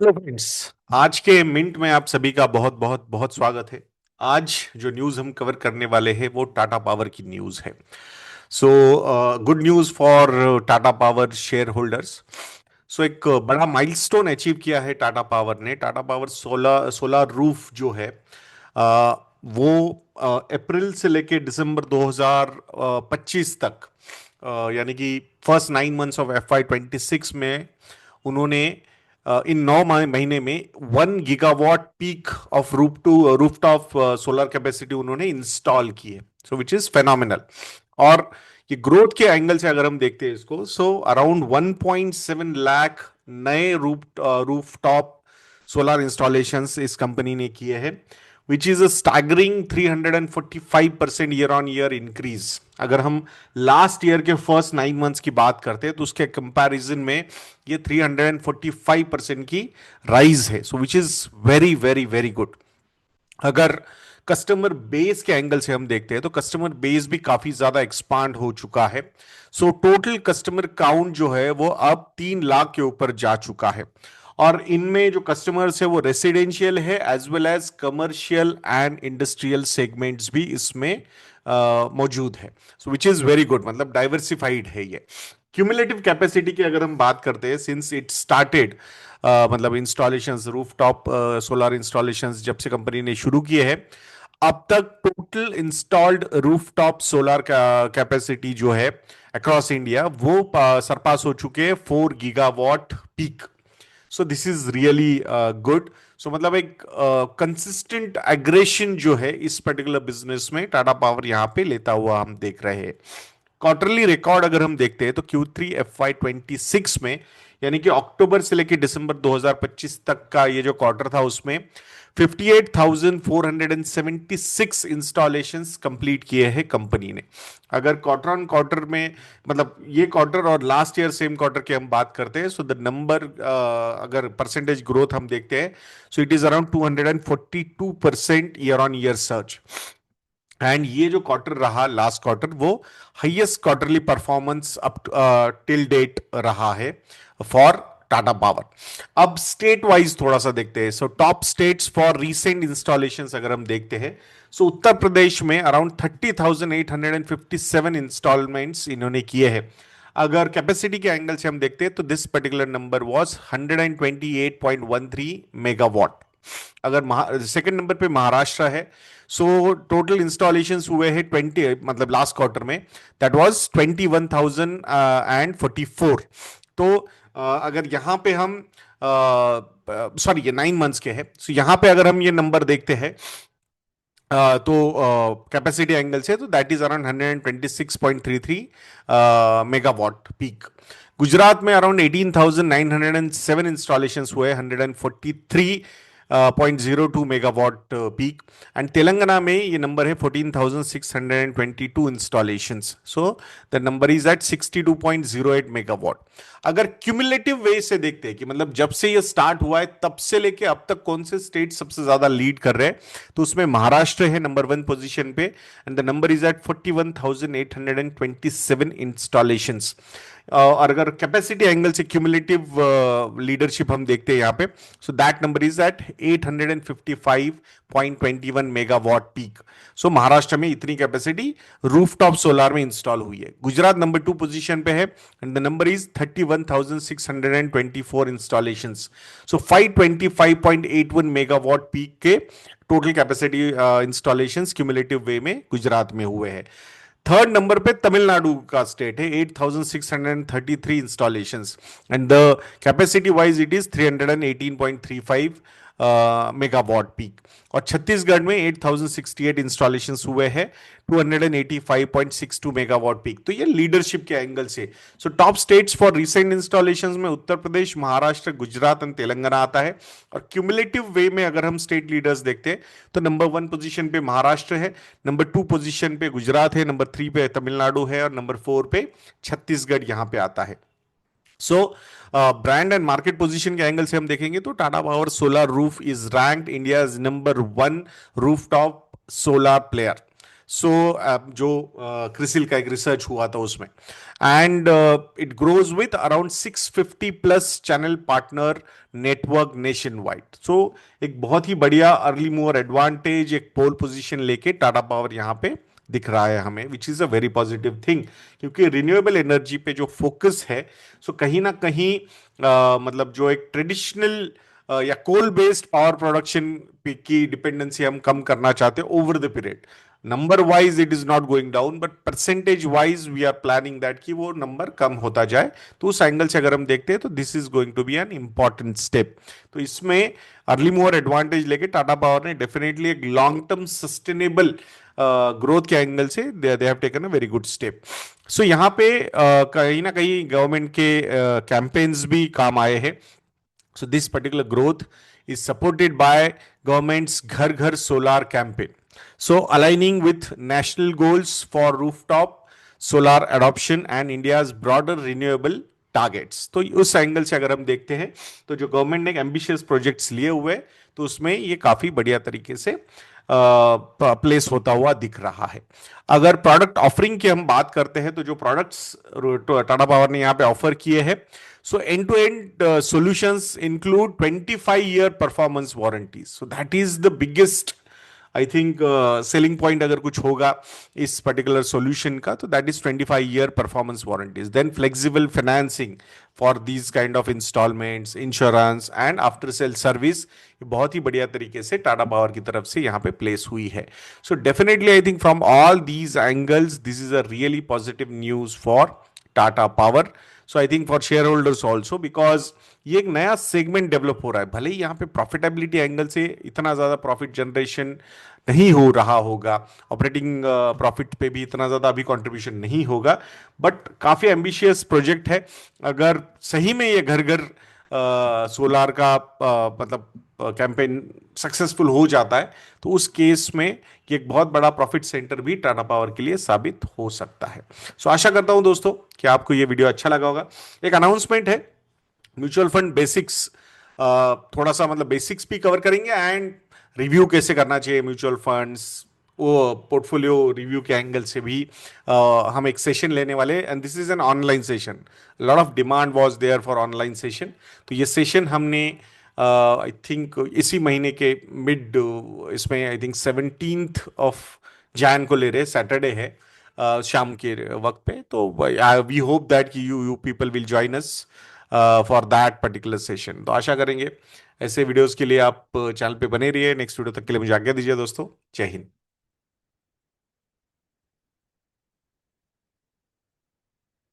Hello friends. आज के minute में आप सभी का बहुत बहुत बहुत स्वागत है। आज जो न्यूज़ हम कवर करने वाले हैं वो टाटा पावर की न्यूज़ है। So good news for Tata power shareholders. So एक बड़ा माइलस्टोन अचीव किया है टाटा पावर ने। Tata power solar solar roof जो है वो अप्रैल से लेके दिसंबर 2025 तक, यानी कि फर्स्ट 9 मंथ्स ऑफ FY 26 में उन्होंने इन 9 महीने में 1 gigawatt peak of rooftop solar capacity उन्होंने इंस्टॉल की है। So which is phenomenal. और ये ग्रोथ के एंगल से अगर हम देखते हैं इसको, सो अराउंड 1.7 लाख नए रूफटॉप सोलर इंस्टॉलेशंस इस कंपनी ने किए हैं, which is a staggering 345% year on year increase. अगर हम लास्ट ईयर के फर्स्ट 9 मंथ्स की बात करते हैं तो उसके कंपैरिजन में ये 345% की राइज है। So which is very very very good. अगर कस्टमर बेस के एंगल से हम देखते हैं तो कस्टमर बेस भी काफी ज्यादा एक्सपांड हो चुका है। सो टोटल कस्टमर काउंट जो है वो अब 3 लाख के ऊपर जा चुका है। और इनमें जो कस्टमर्स है वो रेसिडेंशियल है as well as commercial and industrial segments भी इसमें मौजूद है। So which is very good, मतलब डाइवर्सिफाइड है ये। क्यूमुलेटिव कैपेसिटी की अगर हम बात करते हैं, सिंस इट स्टार्टेड, मतलब इंस्टॉलेशंस रूफटॉप सोलर इंस्टॉलेशंस जब से कंपनी ने शुरू किए हैं, अब तक total installed rooftop solar capacity जो है अक्रॉस इंडिया वो सरपास हो चुके हैं 4 gigawatt peak. So this is really good. So मतलब एक कंसिस्टेंट एग्रेशन जो है इस पर्टिकुलर बिजनेस में टाटा पावर यहां पे लेता हुआ हम देख रहे हैं। क्वार्टरली रिकॉर्ड अगर हम देखते हैं तो Q3 FY 26 में, यानी कि अक्टूबर से लेकर दिसंबर 2025 तक का ये जो क्वार्टर था उसमें 58,476 इंस्टॉलेशंस कंप्लीट किए हैं कंपनी ने। अगर क्वार्टर ऑन क्वार्टर में, मतलब ये क्वार्टर और लास्ट ईयर सेम क्वार्टर की हम बात करते हैं, सो द नंबर, अगर परसेंटेज ग्रोथ हम देखते हैं, so it is around 242% year on year search. And ये जो क्वार्टर रहा लास्ट क्वार्टर, वो highest quarterly performance up till date रहा है फॉर टाटा पावर। अब स्टेट वाइज थोड़ा सा देखते हैं। So top states for recent installations अगर हम देखते हैं, सो उत्तर प्रदेश में अराउंड 30,857 इंस्टॉलमेंट्स इन्होंने किए हैं। अगर कैपेसिटी के एंगल से हम देखते हैं तो this particular number was 128.13 megawatt. अगर सेकंड नंबर पे महाराष्ट्र है। सो टोटल इंस्टॉलेशंस हुए हैं 20, मतलब लास्ट क्वार्टर में, दैट वाज 21,044। तो अगर यहां पे हम, सॉरी ये 9 मंथ्स के हैं, सो यहां पे अगर हम ये नंबर देखते हैं, तो कैपेसिटी एंगल से तो that is around 126.33 megawatt peak. Gujarat में अराउंड 18,907 इंस्टॉलेशंस हुए, 143.02 मेगावाट पीक। एंड तेलंगाना में ये नंबर है 14,622 installations. So the number is at 62.08 megawatt. अगर क्यूमुलेटिव वे से देखते हैं कि मतलब जब से ये स्टार्ट हुआ है तब से लेके अब तक कौन से स्टेट सबसे ज्यादा लीड कर रहे हैं, तो उसमें महाराष्ट्र है नंबर 1 पोजीशन पे, and the number is at 41,827 installations. और अगर कैपेसिटी एंगल से क्यूमुलेटिव लीडरशिप हम देखते हैं यहाँ पे, so that number is at 855.21 megawatt peak. So Maharashtra में इतनी कैपेसिटी रूफटॉप सोलर में इंस्टॉल हुई है। गुजरात नंबर 2 पोजीशन पे है, and the number is 31,624 installations. So 525.81 megawatt peak के total capacity installations cumulative way में गुजरात में हुए हैं। थर्ड नंबर पे तमिलनाडु का स्टेट है, 8,633 installations, and the capacity wise it is 318.35 megawatt peak. और छत्तीसगढ़ में 8,068 इंस्टॉलेशंस हुए हैं, 285.62 मेगावाट पीक। तो ये लीडरशिप के एंगल से, सो top states for recent installations में उत्तर प्रदेश, महाराष्ट्र, गुजरात एंड तेलंगाना आता है। और क्यूमुलेटिव वे में अगर हम स्टेट लीडर्स देखते हैं तो नंबर 1 पोजीशन पे महाराष्ट्र है, नंबर 2 पोजीशन पे गुजरात है, नंबर 3 पे तमिलनाडु है, और नंबर 4 पे छत्तीसगढ़ यहां पे आता है। So brand and market position के एंगल से हम देखेंगे तो Tata power solar roof is ranked India number 1 rooftop solar player. So जो क्रिसिल का एक रिसर्च हुआ था उसमें, and it grows with around 650 plus channel partner network nationwide. So एक बहुत ही बढ़िया अर्ली मूवर एडवांटेज, एक पोल पोजीशन लेके टाटा पावर यहाँ पे दिख रहा है हमें, which is a very positive thing, क्योंकि रिन्यूएबल एनर्जी पे जो फोकस है, सो कहीं ना कहीं मतलब जो एक ट्रेडिशनल या कोल बेस्ड पावर प्रोडक्शन की डिपेंडेंसी हम कम करना चाहते हैं over the period. Number wise it is not going down, but percentage wise we are planning that कि वो नंबर कम होता जाए। तो उस एंगल से अगर हम देखते हैं तो this is going to be an important step. तो इसमें अर्ली मूवर एडवांटेज लेके टाटा पावर ने डेफिनेटली एक लॉन्ग टर्म सस्टेनेबल ग्रोथ के एंगल से they have taken a very good step. So यहाँ पे कहीं ना कहीं गवर्नमेंट के कैंपेन्स भी काम आए हैं। So this particular growth is supported by government's Ghar Ghar Solar campaign. So aligning with national goals for rooftop solar adoption and India's broader renewable targets. तो उस एंगल से अगर हम देखते हैं तो जो गवर्नमेंट ने एम्बिशियस प्रोजेक्ट्स लिए हुए तो उसमें ये काफी बढ़िया तरीके से प्लेस होता हुआ दिख रहा है। अगर प्रोडक्ट ऑफरिंग की हम बात करते हैं तो जो प्रोडक्ट्स टाटा पावर ने यहाँ पे ऑफर किए हैं, so end-to-end solutions include 25-year performance warranties. So that is the biggest, I think, selling point अगर कुछ होगा इस particular solution का, तो that is 25-year performance warranties. Then flexible financing for these kind of installments, insurance and after sale service, ये बहुत ही बढ़िया तरीके से टाटा पावर की तरफ से यहाँ पे प्लेस हुई है। So definitely I think from all these angles, this is a really positive news for Tata power. So I think for share holders also, because ये एक नया सेगमेंट डेवलप हो रहा है। भले ही यहाँ पे प्रॉफिटेबिलिटी एंगल से इतना ज्यादा प्रॉफिट जनरेशन नहीं हो रहा होगा, ऑपरेटिंग प्रॉफिट पे भी इतना ज्यादा अभी कंट्रीब्यूशन नहीं होगा, बट काफी एम्बिशियस प्रोजेक्ट है। अगर सही में ये घर घर सोलार का मतलब कैंपेन सक्सेसफुल हो जाता है तो उस केस में ये एक बहुत बड़ा प्रॉफिट सेंटर भी टाटा पावर के लिए साबित हो सकता है। सो आशा करता हूं दोस्तों कि आपको ये वीडियो अच्छा लगा होगा। एक अनाउंसमेंट है, म्यूचुअल फंड बेसिक्स, थोड़ा सा मतलब बेसिक्स भी कवर करेंगे एंड रिव्यू कैसे करना चाहिए म्यूचुअल फंड्स, वो पोर्टफोलियो रिव्यू के एंगल से भी हम एक सेशन लेने वाले, and this is an online session. Lot of demand was there for online session. तो ये सेशन हमने आई थिंक इसी महीने के मिड, इसमें I think 17th of Jain को ले रहे, सैटरडे है शाम के वक्त पे। तो वी होप दैट कि you people will join us for that particular session. तो आशा करेंगे ऐसे वीडियोस के लिए आप चैनल पे बने रहिए। नेक्स्ट वीडियो तक के लिए मुझे आज्ञा दीजिए दोस्तों। जय हिंद।